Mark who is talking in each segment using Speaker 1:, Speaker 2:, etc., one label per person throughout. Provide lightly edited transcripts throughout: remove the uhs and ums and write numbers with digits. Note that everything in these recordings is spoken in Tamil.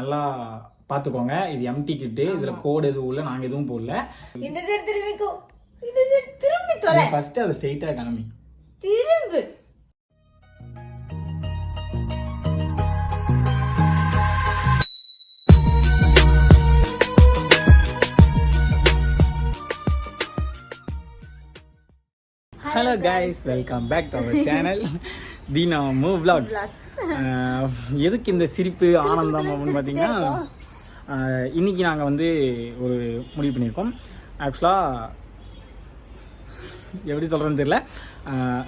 Speaker 1: நல்லா பார்த்துக்கோங்க. இது எம்டி கிட்டு, இதுல கோட் எதுவும் இல்லை, நாங்கள் எதுவும் போடல.
Speaker 2: இந்த சைடு திரும்பிக்கோ, இந்த சைடு திரும்பி தொலை.
Speaker 1: ஃபர்ஸ்ட் அதை ஸ்ட்ரெயிட்டாக காமி.
Speaker 2: திரும்பு.
Speaker 1: Hello guys, welcome back to our channel Deena move vlogs. எதுக்கு இந்த சிரிப்பு ஆனந்தம் அப்படின்னு பார்த்தீங்கன்னா, இன்றைக்கி நாங்கள் வந்து ஒரு முடிவு பண்ணியிருக்கோம். ஆக்சுவலாக எப்படி சொல்கிறேன்னு தெரியல,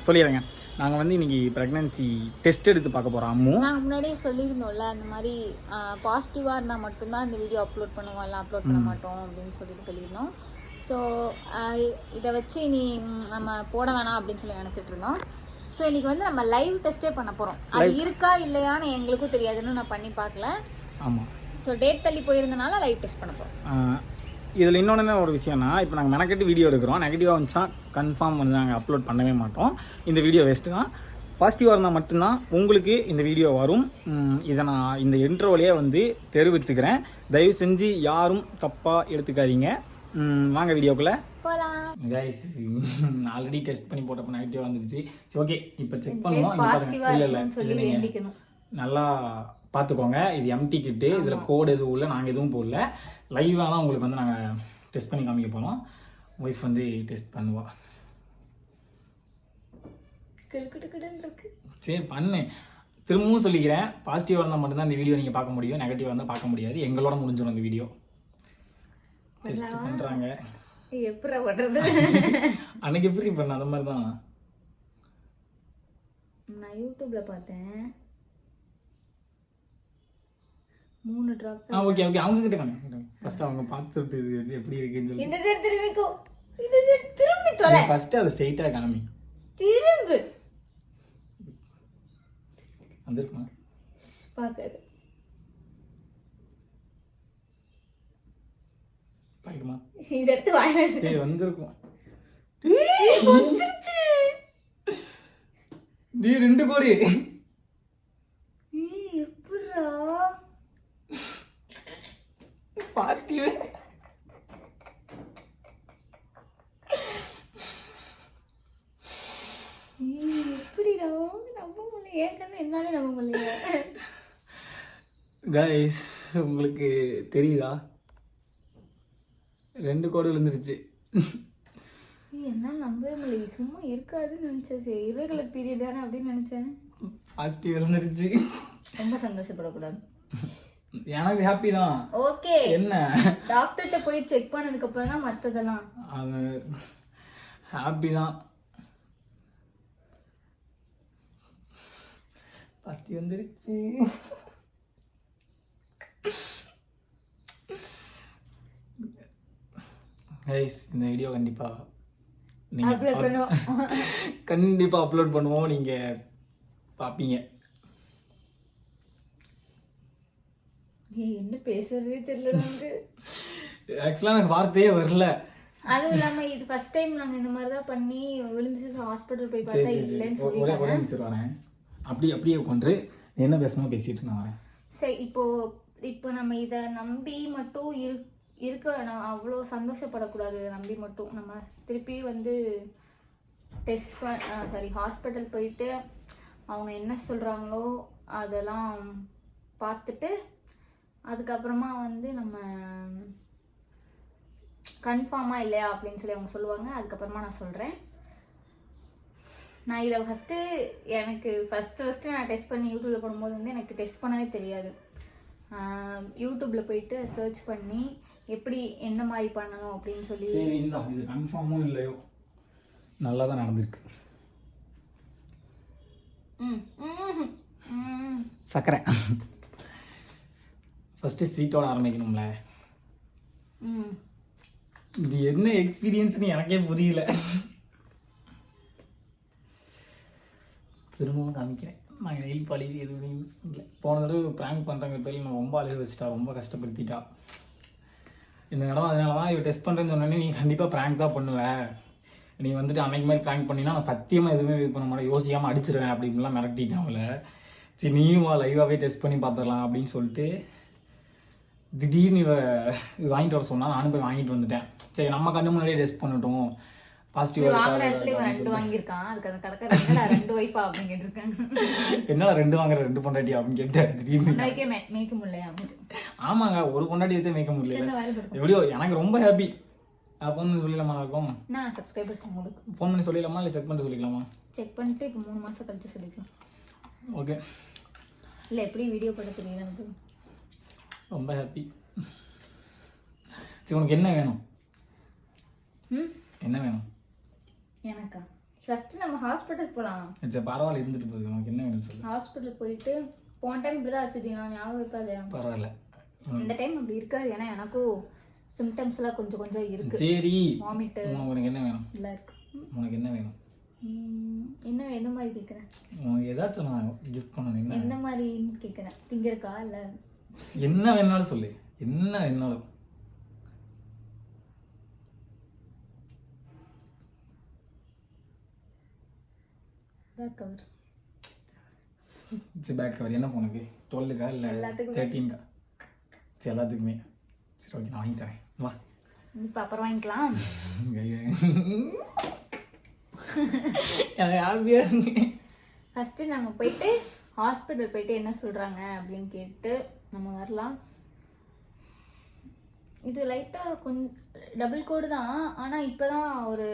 Speaker 1: சொல்லிடுறேங்க. நாங்கள் வந்து இன்றைக்கி ப்ரெக்னன்சி டெஸ்ட் எடுத்து பார்க்க போகிறோம். அம்மு
Speaker 2: நாங்கள் முன்னாடியே சொல்லியிருந்தோம்ல, அந்த மாதிரி பாசிட்டிவாக இருந்தால் மட்டும்தான் இந்த வீடியோ அப்லோட் பண்ணுவோம், எல்லாம் அப்லோட் பண்ண மாட்டோம் அப்படின்னு சொல்லியிருந்தோம். ஸோ இதை வச்சு நீ நம்ம போட வேணாம் அப்படின்னு சொல்லி நினச்சிட்டு இருந்தோம். ஸோ இன்றைக்கி வந்து நம்ம லைவ் டெஸ்ட்டே பண்ண போகிறோம். அது இருக்கா இல்லையான்னு எங்களுக்கும் தெரியாதுன்னு நான் பண்ணி பார்க்கல.
Speaker 1: ஆமாம்.
Speaker 2: ஸோ டேட் தள்ளி போயிருந்தனால லைவ் டெஸ்ட் பண்ண போகிறோம்.
Speaker 1: இதில் இன்னொன்று ஒரு விஷயம்னா, இப்போ நாங்கள் மெனக்கெட்டு வீடியோ எடுக்கிறோம். நெகட்டிவாக வந்துச்சா கன்ஃபார்ம் வந்து நாங்கள் அப்லோட் பண்ணவே மாட்டோம். இந்த வீடியோ வேஸ்ட்டு தான். பாசிட்டிவாக இருந்தால் மட்டும்தான் உங்களுக்கு இந்த வீடியோ வரும். இதை நான் இந்த இன்ட்ரோவிலேயே வந்து தெரிவிச்சுக்கிறேன். தயவு செஞ்சு யாரும் தப்பாக எடுத்துக்காதீங்க. வாங்க வீடியோக்குள்ளே
Speaker 2: போகலாம்.
Speaker 1: கைஸ், ஆல்ரெடி டெஸ்ட் பண்ணி போட்டப்போ நெகட்டிவாக வந்துருச்சு. சரி, ஓகே, இப்போ செக் பண்ணுவோம். இல்லை நல்லா பார்த்துக்கோங்க. இது எம்டி கிட்டு, இதில் கோட் எதுவும் இல்லை, நாங்கள் எதுவும் போடல. லைவாக தான் உங்களுக்கு வந்து நாங்கள் டெஸ்ட் பண்ணி காமிக்க போகிறோம். ஒய்ஃப் வந்து டெஸ்ட் பண்ணுவா. சரி பண்ணு. திரும்பவும் சொல்லிக்கிறேன், பாசிட்டிவாக இருந்தால் மட்டும்தான் இந்த வீடியோ நீங்கள் பார்க்க முடியும். நெகட்டிவாக இருந்தால் பார்க்க முடியாது. எங்களோட முடிஞ்சிடும் இந்த வீடியோ. டெஸ்ட் பண்ணுறாங்க.
Speaker 2: எப்படி பண்ணுறது?
Speaker 1: அன்னைக்கு எப்படி பண்ண அந்த மாதிரி தான்
Speaker 2: நான் யூடியூப்ல பார்த்தேன். 3 டிராப்.
Speaker 1: ஓகே ஓகே, அவங்க கிட்ட காமி. ஃபர்ஸ்ட் அவங்க பார்த்துட்டு இது எப்படி இருக்குன்னு சொல்லி.
Speaker 2: இந்த சைடு திரும்பிக்கோ, இந்த சைடு திரும்பி தொலை.
Speaker 1: ஃபர்ஸ்ட் அதை ஸ்ட்ரெயிட்டாக காமி.
Speaker 2: திரும்பு.
Speaker 1: வந்திருக்குமா
Speaker 2: பார்க்காது.
Speaker 1: பாக்கமா
Speaker 2: இந்த எடுத்து வாயில.
Speaker 1: ஏய் வந்திருக்கும்.
Speaker 2: வந்துருச்சு.
Speaker 1: நீ 2 கோடி.
Speaker 2: எப்படிடா
Speaker 1: பாசிட்டிவ்.
Speaker 2: எப்படிடா நம்ப முடியல. ஏற்கனவே என்னாலே நம்ப முடியல.
Speaker 1: கைஸ், உங்களுக்கு தெரியுதா? 2 கோடி விழுந்துருச்சு.
Speaker 2: என்ன நம்பவே முடியல. சும்மா இருக்காதுன்னு நினைச்சேன். சரி, இரகுலர் பீரியட் தானே அப்படின்னு நினைச்சேன்.
Speaker 1: பாசிட்டிவ் விழுந்துருச்சு.
Speaker 2: ரொம்ப சந்தோஷப்படக்கூடாது.
Speaker 1: எனக்கு ஹாப்பி தான்.
Speaker 2: ஓகே,
Speaker 1: என்ன
Speaker 2: டாக்டர்கிட்ட போய் செக் பண்ணதுக்கு அப்புறம் தான் மற்றதெல்லாம்.
Speaker 1: அது ஹாப்பி தான். பாசிட்டிவ் வந்துருச்சு. கைஸ், இந்த வீடியோ கண்டிப்பாக கண்டிப்பாக அப்லோட் பண்ணுவோம். நீங்கள் பார்ப்பீங்க.
Speaker 2: என்ன பேசுறதே தெரியல நமக்கு.
Speaker 1: ஆக்சுவலாக எனக்கு வார்த்தையே வரல.
Speaker 2: அதுவும் இல்லாமல் இது ஃபர்ஸ்ட் டைம் நாங்கள் இந்த மாதிரி தான் பண்ணி விழுந்துச்சு. ஹாஸ்பிட்டல் போய் பார்த்தா இல்லைன்னு சொல்லிட்டாங்க.
Speaker 1: ஒரே நிமிஷம் வரேன். அப்படியே உட்காந்து என்ன பேசணும் பேசிட்டு நான் வரேன்.
Speaker 2: சரி, இப்போ நம்ம இதை நம்பி மட்டும் இருக்க நான் அவ்வளோ சந்தோஷப்படக்கூடாது. நம்பி மட்டும் நம்ம திருப்பி வந்து ஹாஸ்பிட்டல் போயிட்டு அவங்க என்ன சொல்கிறாங்களோ அதெல்லாம் பார்த்துட்டு அதுக்கப்புறமா வந்து நம்ம கன்ஃபார்மாக இல்லையா அப்படின்னு சொல்லி அவங்க சொல்லுவாங்க. அதுக்கப்புறமா நான் சொல்கிறேன். நான் இதை எனக்கு ஃபஸ்ட்டு நான் டெஸ்ட் பண்ணி யூடியூப்பில் போடும்போது வந்து எனக்கு டெஸ்ட் பண்ணவே தெரியாது. யூடியூப்பில் போயிட்டு சர்ச் பண்ணி எப்படி என்ன மாதிரி பண்ணணும் அப்படின்னு சொல்லி.
Speaker 1: சரி, இது கன்ஃபார்மும் இல்லையோ நல்லா தான் நடந்திருக்கு. சக்கரை ஃபஸ்ட்டு ஸ்வீட்டோட ஆரம்பிக்கணும்ல. இது என்ன எக்ஸ்பீரியன்ஸ்னு எனக்கே புரியல. திரும்பவும் காமிக்கிறேன். நாங்கள் நெயில் பாலிஷ் எதுவுமே யூஸ் பண்ணல. போன தடவை ப்ராங்க் பண்ணுறவங்க பேர் நான் ரொம்ப அழுக வச்சிட்டா, ரொம்ப கஷ்டப்படுத்திட்டா. இந்த தடவை அதனால தான் இவ டெஸ்ட் பண்ணுறேன்னு சொன்னோன்னே நீ கண்டிப்பாக ப்ராங்க் தான் பண்ணுவேன், நீ வந்துட்டு அன்னைக்கு மாதிரி ப்ராங்க் பண்ணினா நான் சத்தியமாக எதுவுமே இது பண்ண மாட்டேன், யோசிக்காமல் அடிச்சிருவேன் அப்படின்லாம் மிரட்டிட்டான் அவளை. சரி நீயும் லைவாகவே டெஸ்ட் பண்ணி பார்த்துடலாம் அப்படின்னு சொல்லிட்டு திடீர்னு இது வாங்கிட்டு வர சொன்னா நானும் போய் வாங்கிட்டு வந்துட்டேன். சரி நம்ம கண்ணு முன்னாடியே டெஸ்ட் பண்ணட்டும் பாசிட்டிவ்
Speaker 2: வாங்குற இடத்துல இவன் 2 வாங்கியிருக்கான். அதுக்கு அந்த கடைக்காரர் என்னடா 2 வைஃபா அப்படின்னு கேட்டிருக்காங்க.
Speaker 1: என்னடா 2 வாங்குற 2 பொண்டாட்டி அப்படின்னு கேட்டாரு திடீர்னு.
Speaker 2: மேய்க்க முடியலையா?
Speaker 1: ஆமாங்க, ஒரு பொண்டாட்டி வச்சே மேய்க்க முடியல. எப்படியோ எனக்கு ரொம்ப ஹாப்பி. ஃபோன் பண்ணி சொல்லிடலாமா? இருக்கும்
Speaker 2: நான் சப்ஸ்கிரைபர்ஸ் உங்களுக்கு
Speaker 1: ஃபோன் பண்ணி சொல்லிடலாமா இல்லை செக் பண்ணிட்டு சொல்லிக்கலாமா?
Speaker 2: செக் பண்ணிட்டு இப்போ 3 மாதம் கழிச்சு சொல்லிக்கலாம்.
Speaker 1: ஓகே.
Speaker 2: இல்லை எப்படி வீடியோ போட தெரியுது எனக்கு.
Speaker 1: ரொம்ப ஹாப்பி. சரி உனக்கு என்ன வேணும்? என்ன வேணும்
Speaker 2: எனக்கா? ஃபர்ஸ்ட் நம்ம ஹாஸ்பிட்டலுக்கு போகலாம்.
Speaker 1: சரி பரவாயில்ல, இருந்துட்டு போகுது. உனக்கு என்ன வேணும் சொல்லு.
Speaker 2: ஹாஸ்பிட்டலுக்கு போயிட்டு போன டைம் இப்படி தான் ஆச்சு. நான் ஞாபகம் இருக்காது.
Speaker 1: பரவாயில்ல,
Speaker 2: இந்த டைம் அப்படி இருக்காது. ஏன்னா எனக்கும் சிம்டம்ஸ்லாம் கொஞ்சம் கொஞ்சம் இருக்கு.
Speaker 1: சரி
Speaker 2: வாமிட்.
Speaker 1: உனக்கு என்ன வேணும்?
Speaker 2: இல்லை இருக்கு.
Speaker 1: உனக்கு என்ன வேணும்?
Speaker 2: என்ன எந்த மாதிரி கேட்குறேன்?
Speaker 1: உனக்கு ஏதாச்சும் நான் கிஃப்ட் பண்ணணும்.
Speaker 2: எந்த மாதிரின்னு கேட்குறேன். திங்கருக்கா இல்லை
Speaker 1: என்ன வேணாலும் சொல்லு. என்ன வேணாலும்.
Speaker 2: Bag cover.
Speaker 1: சரி பேக் கவர் என்ன உனக்கு? 12க்கா இல்லை 13க்கா? சரி எல்லாத்துக்குமே. சரி ஓகே, நான் வாங்கி தரேன். வா
Speaker 2: இப்போ அப்புறம் வாங்கிக்கலாம். ஃபஸ்ட்டு நம்ம போயிட்டு ஹாஸ்பிட்டல் போயிட்டு என்ன சொல்கிறாங்க அப்படின்னு கேட்டு நம்ம வரலாம். இது லைட்டாக கொஞ்சம் டபுள் கோடு தான். ஆனால் இப்போ தான் ஒரு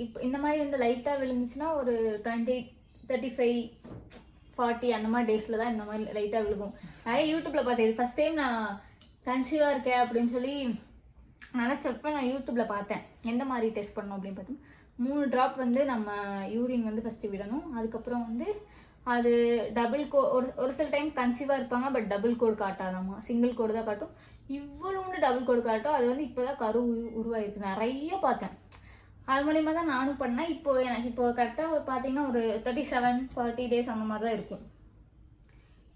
Speaker 2: இப்போ இந்த மாதிரி வந்து லைட்டாக விழுந்துச்சுன்னா ஒரு 20, 35, 40 அந்த மாதிரி டேஸில் தான் இந்த மாதிரி லைட்டாக விழுகும். நிறைய யூடியூப்பில் பார்த்தேன். ஃபஸ்ட் டைம் நான் கன்சீவாக இருக்கேன் அப்படின்னு சொல்லி நினச்சப்ப நான் யூடியூப்பில் பார்த்தேன் எந்த மாதிரி டெஸ்ட் பண்ணணும் அப்படின்னு பார்த்தோம். 3 ட்ராப் வந்து நம்ம யூரின் வந்து ஃபஸ்ட்டு விடணும். அதுக்கப்புறம் வந்து அது டபுள் ஒரு சில டைம் கன்சீவாக இருப்பாங்க. பட் டபுள் கோடு காட்டாதாமா, சிங்கிள் கோடு தான் காட்டும். இவ்வளோண்டு டபுள் கோடு காட்டும். அது வந்து இப்போ தான் கரு உருவாயிருக்கு. நிறைய பார்த்தேன். அது மூலிமா தான் நானும் பண்ணேன். இப்போ எனக்கு இப்போ கரெக்டாக பார்த்தீங்கன்னா ஒரு 37, 40 டேஸ் அந்த மாதிரி தான் இருக்கும்.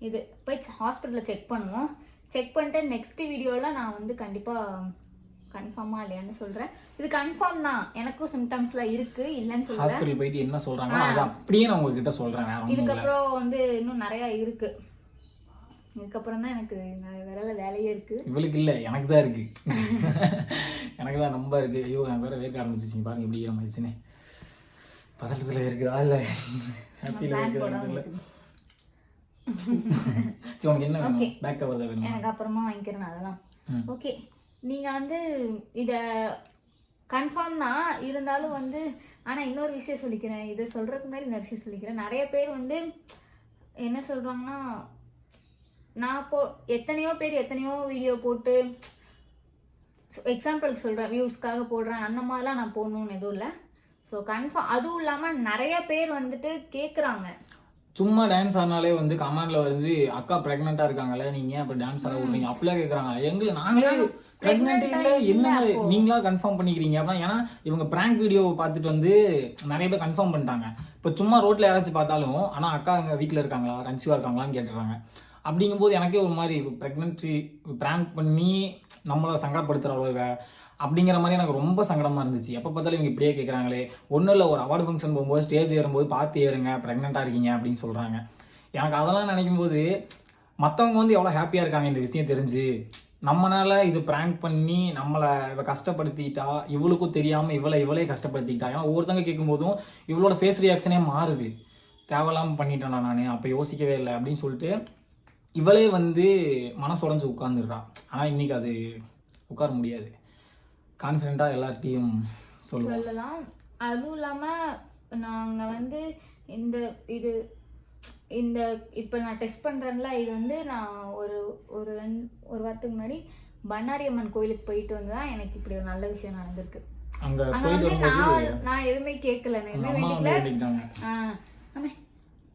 Speaker 2: இது போய் ஹாஸ்பிட்டலில் செக் பண்ணுவோம். செக் பண்ணிட்டு நெக்ஸ்ட் வீடியோவில் நான் வந்து கண்டிப்பாக கன்ஃபார்மாக இல்லையான்னு சொல்கிறேன். இது கன்ஃபார்ம் தான். எனக்கும் சிம்டம்ஸ்லாம் இருக்குது, இல்லைன்னு சொல்கிறேன்.
Speaker 1: ஹாஸ்பிட்டல் போயிட்டு என்ன சொல்கிறாங்க அது அப்படியே நான் உங்ககிட்ட சொல்கிறேன்.
Speaker 2: இதுக்கப்புறம் வந்து இன்னும் நிறையா இருக்குது. இதுக்கப்புறம் தான் எனக்கு வேலையே இருக்குது.
Speaker 1: இவளுக்கு இல்லை, எனக்கு தான் இருக்குது. எனக்கு தான் ரொம்ப இருக்குது. ஐயோ என் வேறு வேர்க்க ஆரம்பிச்சிச்சிங்க பாருங்க எப்படி ஆரம்பிச்சுன்னு. பதட்டத்தில் இருக்குதா இல்லை ஹாப்பியில் இருக்குதா இல்லை. சரி உனக்கு என்ன வேணும்? பேக் கவர் தான் வேணும்.
Speaker 2: எனக்கு அப்புறமா வாங்கிக்கிறேன் அதெல்லாம். ஓகே, நீங்கள் வந்து இதை கன்ஃபார்ம் தான் இருந்தாலும் வந்து. ஆனால் இன்னொரு விஷயம் சொல்லிக்கிறேன். இதை சொல்கிறதுக்கு முன்னாடி இந்த விஷயம் சொல்லிக்கிறேன். நிறைய பேர் வந்து என்ன சொல்கிறாங்கன்னா, நான் எத்தனையோ பேர் எத்தனையோ வீடியோ போட்டு எக்ஸாம்பிளுக்கு சொல்கிறேன், வியூஸ்க்காக போடுறேன், அந்த மாதிரிலாம் நான் போடணும்னு எதுவும் இல்லை. So confirm. அதுவும் இல்லாமல் நிறைய பேர் வந்துட்டு கேட்குறாங்க.
Speaker 1: சும்மா டான்ஸ் ஆனாலே வந்து கமெண்ட்ல வந்து அக்கா பிரெக்னெண்டா இருக்காங்கல்ல, நீங்க அப்புறம் டான்ஸ் ஆட விடுறீங்க அப்படிலாம் கேட்குறாங்க. எங்களுக்கு நாங்களே பிரெக்னென்ட் இல்லை என்ன நீங்களா கன்ஃபார்ம் பண்ணிக்கிறீங்க அப்படின்னா. ஏன்னா இவங்க பிராங்க் வீடியோ பார்த்துட்டு வந்து நிறைய பேர் கன்ஃபார்ம் பண்ணிட்டாங்க. இப்போ சும்மா ரோட்ல யாராச்சும் பார்த்தாலும் ஆனால் அக்கா எங்க வீட்டில் இருக்காங்களா, கன்சீவா இருக்காங்களான்னு கேட்டுறாங்க. அப்படிங்கும்போது எனக்கே ஒரு மாதிரி ப்ரெக்னென்சி பிராங்க் பண்ணி நம்மளை சங்கடப்படுத்துகிறவங்க அப்படிங்கிற மாதிரி எனக்கு ரொம்ப சங்கடமாக இருந்துச்சு. எப்போ பார்த்தாலும் இவங்க இப்படியே கேட்குறாங்களே. ஒன்றும் இல்லை, ஒரு அவார்டு ஃபங்க்ஷன் போகும்போது ஸ்டேஜ் ஏறும்போது பார்த்து ஏறுங்க ப்ரெக்னெண்ட்டாக இருக்கீங்க அப்படின்னு சொல்கிறாங்க. எனக்கு அதெல்லாம் நினைக்கும் போது மற்றவங்க வந்து எவ்வளோ ஹாப்பியாக இருக்காங்க இந்த விஷயம் தெரிஞ்சு. நம்மளால இது பிராங்க் பண்ணி நம்மளை கஷ்டப்படுத்திட்டா, இவளுக்கும் தெரியாமல் இவளே கஷ்டப்படுத்திக்கிட்டா. ஏன்னா ஒவ்வொருத்தங்க கேட்கும் போதும் இவளோட ஃபேஸ் ரியாக்ஷனே மாறுது. தேவையில்லாமல் பண்ணிட்டேனா நான், அப்போ யோசிக்கவே இல்லை அப்படின்னு சொல்லிட்டு இவளே வந்து மனசுடைஞ்சு உட்காந்துடுறா. ஆனால் இன்னைக்கு அது உட்கார முடியாது. கான்ஃபிடென்ட்டாக எல்லார்ட்டையும் சொல்லலாம்.
Speaker 2: அதுவும் இல்லாமல் நாங்கள் வந்து இந்த இப்போ நான் டெஸ்ட் பண்ணுறேன்ல, இது வந்து நான் ஒரு வாரத்துக்கு முன்னாடி பண்ணாரி அம்மன் கோயிலுக்கு போயிட்டு வந்து தான் எனக்கு இப்படி ஒரு நல்ல விஷயம் நடந்திருக்கு. அங்கே வந்து நான் எதுவுமே கேட்கல, நான் எதுவுமே வேண்டிக்கல. ஆமாம்,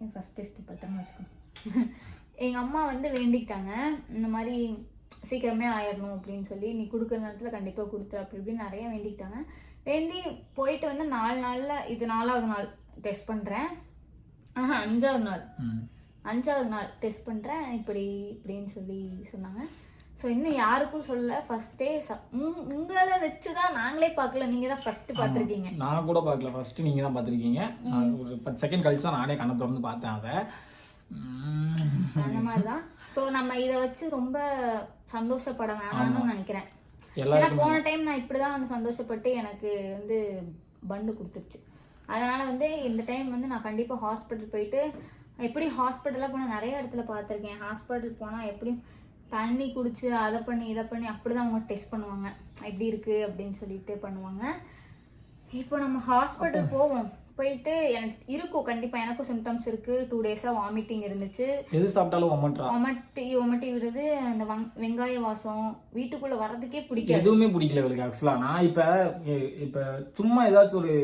Speaker 2: என் ஃபஸ்ட் டெஸ்ட் பத்திரமா வச்சுக்கோ. எங்கள் அம்மா வந்து வேண்டிக்கிட்டாங்க, இந்த மாதிரி சீக்கிரமே ஆயிடணும் அப்படின்னு சொல்லி, நீ கொடுக்குற நேரத்தில் கண்டிப்பாக கொடுத்துரு அப்படி இப்படின்னு நிறைய வேண்டிக்கிட்டாங்க. வேண்டி போயிட்டு வந்து 4 நாளில் இது 4வது நாள் டெஸ்ட் பண்ணுறேன். 5வது நாள் டெஸ்ட் பண்ணுறேன் இப்படின்னு சொல்லி சொன்னாங்க. ஸோ இன்னும் யாருக்கும் சொல்ல. ஃபர்ஸ்டே உங்களை வச்சு தான் நாங்களே பார்க்கல, நீங்கள் தான் ஃபர்ஸ்ட்டு பார்த்துருக்கீங்க.
Speaker 1: நான் கூட பார்க்கல, ஃபர்ஸ்ட்டு நீங்கள் தான் பார்த்துருக்கீங்க. நான் ஒரு 10 செகண்ட் கழிச்சு தான் நானே கண்ணை திறந்து பார்த்தேன். அதை
Speaker 2: அந்த மாதிரி தான். ஸோ நம்ம இதை வச்சு ரொம்ப சந்தோஷப்பட வேணாம்னு நினைக்கிறேன். ஏன்னா
Speaker 1: எல்லாருக்கும்
Speaker 2: போன டைம் நான் இப்படிதான் வந்து சந்தோஷப்பட்டு எனக்கு வந்து பண்டு கொடுத்துருச்சு. அதனால வந்து இந்த டைம் வந்து நான் கண்டிப்பா ஹாஸ்பிட்டல் போயிட்டு, எப்படி ஹாஸ்பிட்டலாக போனால் நிறைய இடத்துல பார்த்துருக்கேன். ஹாஸ்பிட்டல் போனால் எப்படியும் தண்ணி குடிச்சு அதை பண்ணி இதை பண்ணி அப்படிதான் அவங்க டெஸ்ட் பண்ணுவாங்க, எப்படி இருக்கு அப்படின்னு சொல்லிட்டு பண்ணுவாங்க. இப்போ நம்ம ஹாஸ்பிட்டல் போவோம், போயிட்டு எனக்கு இருக்கும் கண்டிப்பா எனக்கும் சிம்டம்ஸ் இருக்கு. 2 டேஸா வாமிட்டிங் இருந்துச்சு.
Speaker 1: எது சாப்பிட்டாலும்
Speaker 2: ஒமட்டி விடுது. அந்த வெங்காய வாசம் வீட்டுக்குள்ள வர்றதுக்கே பிடிக்காது.
Speaker 1: எதுவுமே பிடிக்கல இவளுக்கு. ஆக்சுவலா நான் இப்ப சும்மா ஏதாச்சும் ஒரு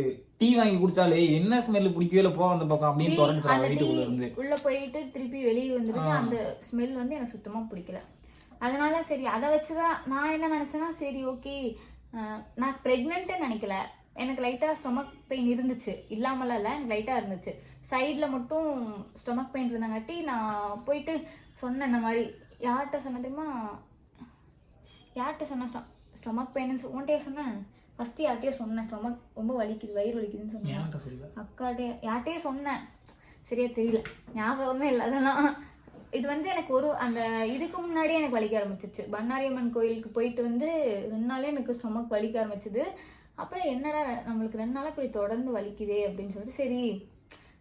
Speaker 1: டீ வாங்கி குடிச்சாலே என்ன ஸ்மெல் பிடிக்கவே இல்லை, போ அந்த பக்கம் அப்படின்னு தொடர்ந்து வீட்டுக்குள்ள இருந்து
Speaker 2: உள்ள போயிட்டு திருப்பி வெளியே வந்துருது. அந்த ஸ்மெல் வந்து எனக்கு சுத்தமா பிடிக்கல. அதனால சரி அதை வச்சுதான் நான் என்ன நினைச்சேன்னா, சரி ஓகே நான் பிரெக்னென்ட் நினைக்கல. எனக்கு லைட்டாக ஸ்டொமக் பெயின் இருந்துச்சு, இல்லாமலாம் இல்லை, எனக்கு லைட்டாக இருந்துச்சு. சைடில் மட்டும் ஸ்டொமக் பெயின் இருந்தங்காட்டி நான் போயிட்டு சொன்னேன் இந்த மாதிரி. யார்கிட்ட சொன்ன தெரியுமா? யார்கிட்ட சொன்னேன் ஸ்டொமக் பெயின் உன்கிட்டயே சொன்னேன். ஃபஸ்ட்டு யார்கிட்டயே சொன்னேன் ஸ்டொமக் ரொம்ப வலிக்குது, வயிறு வலிக்குதுன்னு சொன்னேன். அக்காட்டே யார்கிட்டயே சொன்னேன், சரியா தெரியல, ஞாபகமே இல்லை அதெல்லாம். இது வந்து எனக்கு அந்த இதுக்கு முன்னாடியே எனக்கு வலிக்க ஆரம்பிச்சிச்சு. பண்ணாரியம்மன் கோயிலுக்கு போயிட்டு வந்து 2 நாளே எனக்கு ஸ்டொமக் வலிக்க ஆரம்பிச்சது. அப்புறம் என்னடா நம்மளுக்கு 2 நாளாக இப்படி தொடர்ந்து வலிக்குதே அப்படின்னு சொல்லிட்டு சரி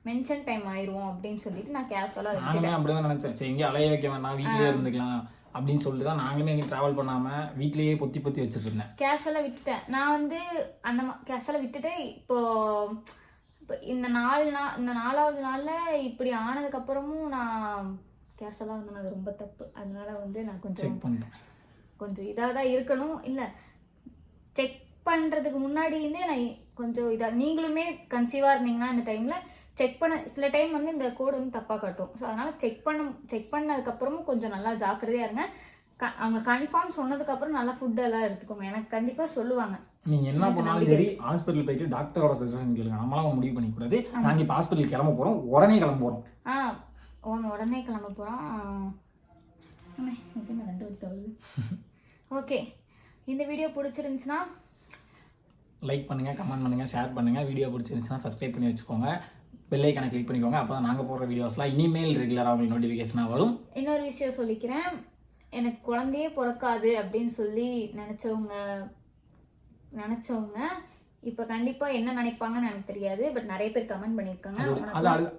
Speaker 2: மென்ஷன் டைம் ஆயிடுவோம் அப்படின்னு சொல்லிட்டு நான் கேஷுவலாக
Speaker 1: நானுமே அப்படிதான் நினைச்சேன். சரி எங்கேயும் அலைய வைக்க வேணாம், வீட்லயே இருந்துக்கலாம் அப்படின்னு சொல்லிட்டு தான் நாங்களுமே எங்கேயும் டிராவல் பண்ணாம வீட்லயே பொத்தி வச்சுட்டு இருந்தேன்.
Speaker 2: கேஷுவலாக விட்டுட்டேன் நான் வந்து. அந்த கேஷுவலாக விட்டுட்டு இப்போ இந்த 4வது நாள்ல இப்படி ஆனதுக்கு அப்புறமும் நான் கேஷுவலாக இருந்தேன். அது ரொம்ப தப்பு. அதனால வந்து நான் கொஞ்சம் இதாக தான் இருக்கணும். இல்லை செக் பண்ணுறதுக்கு முன்னாடி இருந்தே நான் கொஞ்சம் இதாக, நீங்களுமே கன்சீவாக இருந்தீங்கன்னா இந்த டைமில் செக் பண்ண சில டைம் வந்து இந்த கோடு வந்து தப்பாக காட்டும். ஸோ அதனால் செக் பண்ணதுக்கப்புறமும் கொஞ்சம் நல்லா ஜாக்கிரதையாக இருங்க. அவங்க கன்ஃபார்ம் சொன்னதுக்கப்புறம் நல்லா ஃபுட்டெல்லாம் எடுத்துக்கோங்க. எனக்கு கண்டிப்பாக சொல்லுவாங்க.
Speaker 1: நீங்கள் என்ன பண்ணாலும் சரி ஹாஸ்பிட்டல் போயிட்டு டாக்டரோட சஜஷன் கேளுங்க. நம்மளால முடிவு பண்ணிக்கூடாது. நாங்கள் இப்போ ஹாஸ்பிட்டல் கிளம்ப போகிறோம், உடனே கிளம்ப போகிறோம்.
Speaker 2: உடனே கிளம்ப போகிறோம். 2 வருது. ஓகே, இந்த வீடியோ பிடிச்சிருந்துச்சுன்னா
Speaker 1: லைக் பண்ணுங்கள், கமெண்ட் பண்ணுங்கள், ஷேர் பண்ணுங்கள். வீடியோ பிடிச்சிருந்துச்சுன்னா சப்ஸ்கிரைப் பண்ணி வச்சுக்கோங்க. பெல் ஐக்கானை கிளிக் பண்ணிக்கோங்க. அப்போ தான் நாங்கள் போடுற வீடியோஸ்லாம் இனிமேல் ரெகுலராக உங்களுக்கு நோட்டிஃபிகேஷனாக வரும்.
Speaker 2: இன்னொரு விஷயம் சொல்லிக்கிறேன், எனக்கு குழந்தையே பிறக்காது அப்படின்னு சொல்லி நினச்சவங்க இப்போ கண்டிப்பாக என்ன நினைப்பாங்கன்னு எனக்கு தெரியாது. பட் நிறைய பேர் கமெண்ட் பண்ணியிருக்காங்க.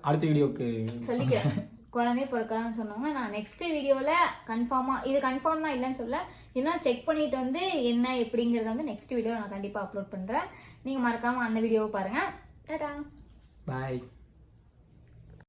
Speaker 1: அடுத்த வீடியோக்கு
Speaker 2: சொல்லிக்கிறேன், குழந்தையே பிறக்காதுன்னு சொன்னவங்க நான் நெக்ஸ்ட் வீடியோவில் கன்ஃபார்மாக, இது கன்ஃபார்ம் தான் இல்லைன்னு சொல்ல, இன்னும் செக் பண்ணிட்டு வந்து என்ன எப்படிங்கிறத வந்து நெக்ஸ்ட் வீடியோ நான் கண்டிப்பாக அப்லோட் பண்ணுறேன். நீங்கள் மறக்காமல் அந்த வீடியோவை பாருங்கள். டாடா,
Speaker 1: பாய்.